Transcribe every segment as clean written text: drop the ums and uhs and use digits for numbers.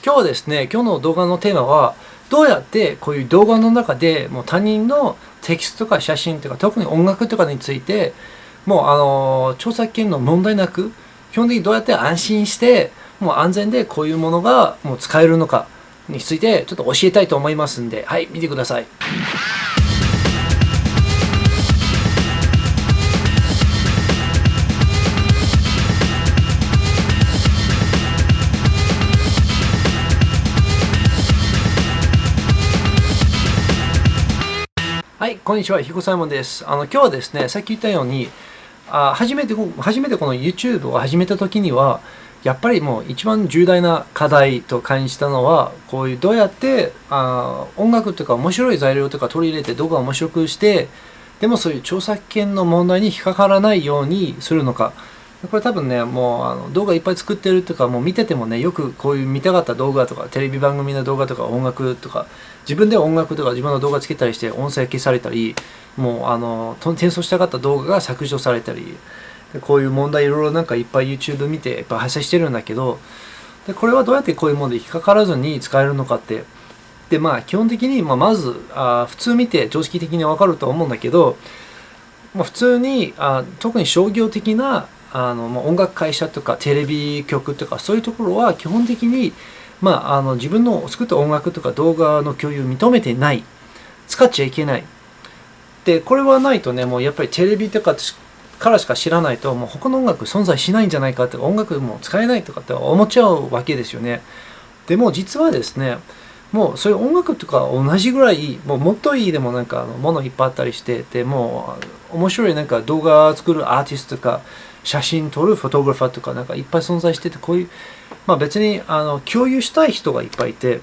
今日はですね、今日の動画のテーマは、どうやってこういう動画の中でもう他人のテキストとか写真とか、特に音楽とかについて、もう著作権の問題なく、基本的にどうやって安心して、もう安全でこういうものがもう使えるのかについてちょっと教えたいと思いますんで、はい、見てください。はい、こんにちは、ひこサイモンです。今日はですね、さっき言ったように、初めてこの YouTube を始めた時には、やっぱりもう一番重大な課題と感じたのは、こういうどうやって音楽とか面白い材料とか取り入れて動画を面白くして、でもそういう著作権の問題に引っかからないようにするのか。これ多分ね、もう動画いっぱい作ってるとか、もう見ててもね、よくこういう見たかった動画とか、テレビ番組の動画とか、音楽とか、自分で音楽とか自分の動画つけたりして、音声消されたり、もう転送したかった動画が削除されたり、こういう問題いろいろなんかいっぱい YouTube 見ていっぱい発生してるんだけど、でこれはどうやってこういうもので引っかからずに使えるのかって。で、基本的に、まず普通見て常識的にわかると思うんだけど、普通に特に商業的な音楽会社とかテレビ局とかそういうところは基本的に、自分の作った音楽とか動画の共有を認めてない。使っちゃいけない。で、これはないとね、もうやっぱりテレビとかからしか知らないと、もう他の音楽存在しないんじゃないかとか、音楽も使えないとかって思っちゃうわけですよね。でも実はですね、もうそういう音楽とか同じぐらい、もっといいでもなんかものいっぱいあったりして、でもう面白いなんか動画作るアーティストとか、写真撮るフォトグラファーとかなんかいっぱい存在してて、こういう、別に共有したい人がいっぱいいて、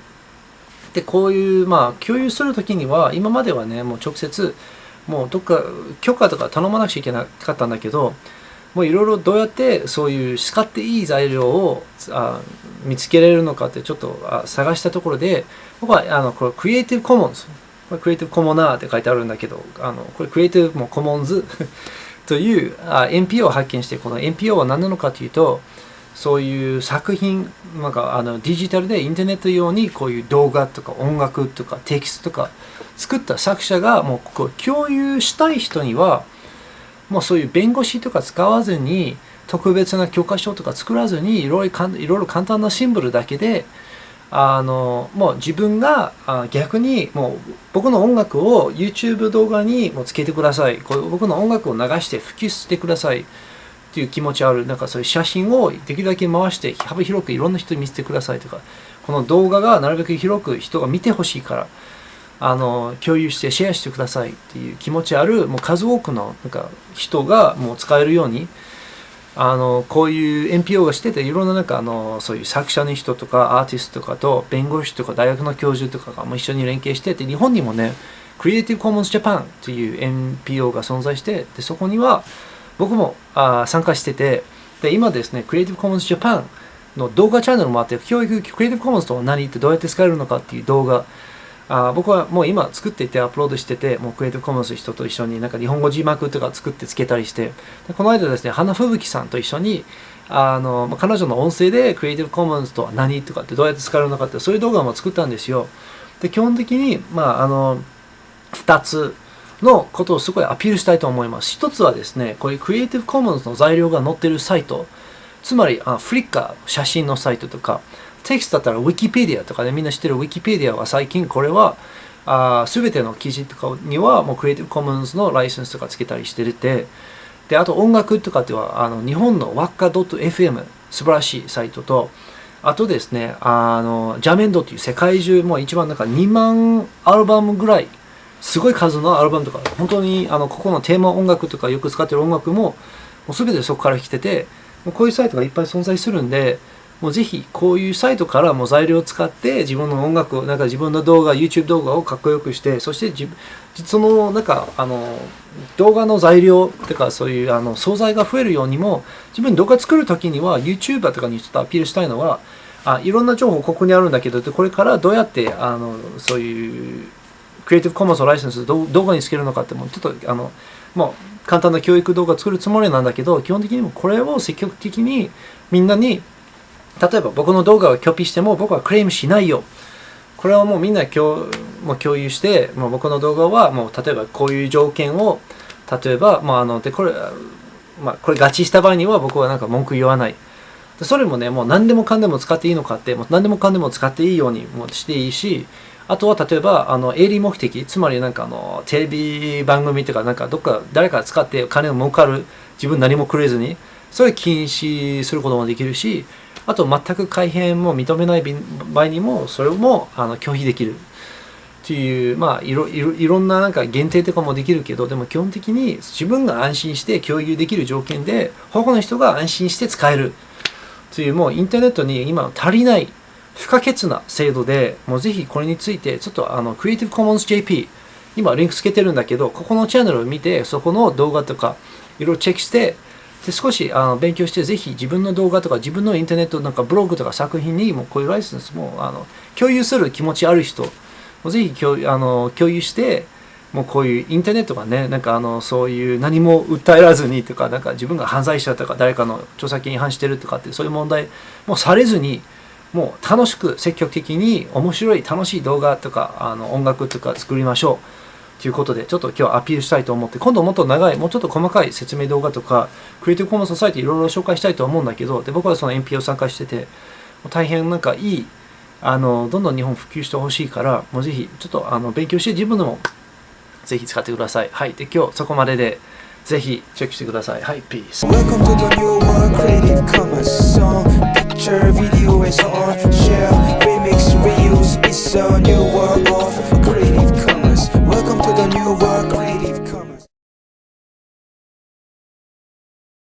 でこういう共有するときには今まではね、もう直接もうどっか許可とか頼まなくちゃいけなかったんだけど、もういろいろどうやってそういう使っていい材料を見つけられるのかってちょっと探したところで、僕はこれクリエイティブコモンズ、これクリエイティブコモナーって書いてあるんだけど、これクリエイティブもコモンズという NPO を発見して、この NPO は何なのかというと、そういう作品なんかデジタルでインターネット用にこういう動画とか音楽とかテキストとか作った作者がもうここ共有したい人にはもうそういう弁護士とか使わずに特別な許可証とか作らずにいろいろ簡単なシンボルだけでもう自分が逆にもう僕の音楽を YouTube 動画にもつけてください、こう僕の音楽を流して普及してくださいっていう気持ちある、なんかそういう写真をできるだけ回して幅広くいろんな人に見せてくださいとか、この動画がなるべく広く人が見てほしいから共有してシェアしてくださいっていう気持ちあるもう数多くのなんか人がもう使えるようにこういう NPO がしてて、いろんななんかそういう作者の人とかアーティストとかと弁護士とか大学の教授とかがもう一緒に連携してて、日本にもねクリエイティブコモンズジャパンという NPO が存在して、でそこには僕も参加してて、で今ですねクリエイティブコモンズジャパンの動画チャンネルもあって、教育クリエイティブコモンズとは何ってどうやって使えるのかっていう動画僕はもう今作っていてアップロードしてて、もうクリエイティブコモンズ人と一緒になんか日本語字幕とか作ってつけたりして、でこの間ですね花吹雪さんと一緒に彼女の音声でクリエイティブコモンズとは何とかってどうやって使えるのかってそういう動画も作ったんですよ。で基本的に2つのことをすごいアピールしたいと思います。一つはですね、こういうクリエイティブコモンズの材料が載ってるサイト、つまりフリッカー写真のサイトとか、テキストだったら Wikipedia とかでみんな知ってる Wikipedia は最近これは全ての記事とかにはもうクリエイティブコモンズのライセンスとかつけたりしてて、であと音楽とかでは日本の Waka.fm 素晴らしいサイトと、あとですねジャメンドという世界中もう一番なんか2万アルバムぐらいすごい数のアルバムとか、本当にここのテーマ音楽とかよく使ってる音楽もう全てそこから来てて、もうこういうサイトがいっぱい存在するんで、もうぜひこういうサイトからも材料を使って自分の音楽をなんか自分の動画 YouTube 動画をかっこよくして、そしてそのなんか動画の材料とかそういう素材が増えるようにも、自分動画作る時には YouTuber とかにちょっとアピールしたいのは、いろんな情報ここにあるんだけど、これからどうやってそういうクリエイティブコモンズのライセンス動画につけるのかって、もうちょっともう簡単な教育動画作るつもりなんだけど、基本的にもこれを積極的にみんなに例えば僕の動画をコピーしても僕はクレームしないよ。これはもうみんな共有して、もう僕の動画はもう例えばこういう条件を、例えば、これ合致した場合には僕はなんか文句言わない。それもね、もう何でもかんでも使っていいのかって、もう何でもかんでも使っていいようにもしていいし、あとは例えば営利目的、つまりなんかテレビ番組とかなんかどっか誰か使って金を儲かる、自分何もくれずに、それ禁止することもできるし、あと全く改変も認めない場合にもそれも拒否できるっていう、いろんななんか限定とかもできるけど、でも基本的に自分が安心して共有できる条件で他の人が安心して使えるという、もうインターネットに今足りない不可欠な制度で、もうぜひこれについてちょっとCreative Commons JP 今リンクつけてるんだけど、ここのチャンネルを見てそこの動画とかいろいろチェックして、で少し勉強して、ぜひ自分の動画とか自分のインターネットなんかブログとか作品にもこういうライセンスも共有する気持ちある人もぜひ共有して、もうこういうインターネットがね、なんかそういう何も訴えらずにとか、なんか自分が犯罪者とか誰かの著作権違反してるとかってそういう問題もされずに、もう楽しく積極的に面白い楽しい動画とか音楽とか作りましょうということで、ちょっと今日はアピールしたいと思って、今度もっと長い、もうちょっと細かい説明動画とかクリエイティブコモンソサイティいろいろ紹介したいと思うんだけど、で僕はその NPO 参加してて、大変なんかいいどんどん日本普及してほしいから、もうぜひちょっと勉強して自分でもぜひ使ってください。はい。で今日そこまでで、ぜひチェックしてください。はい。ピース。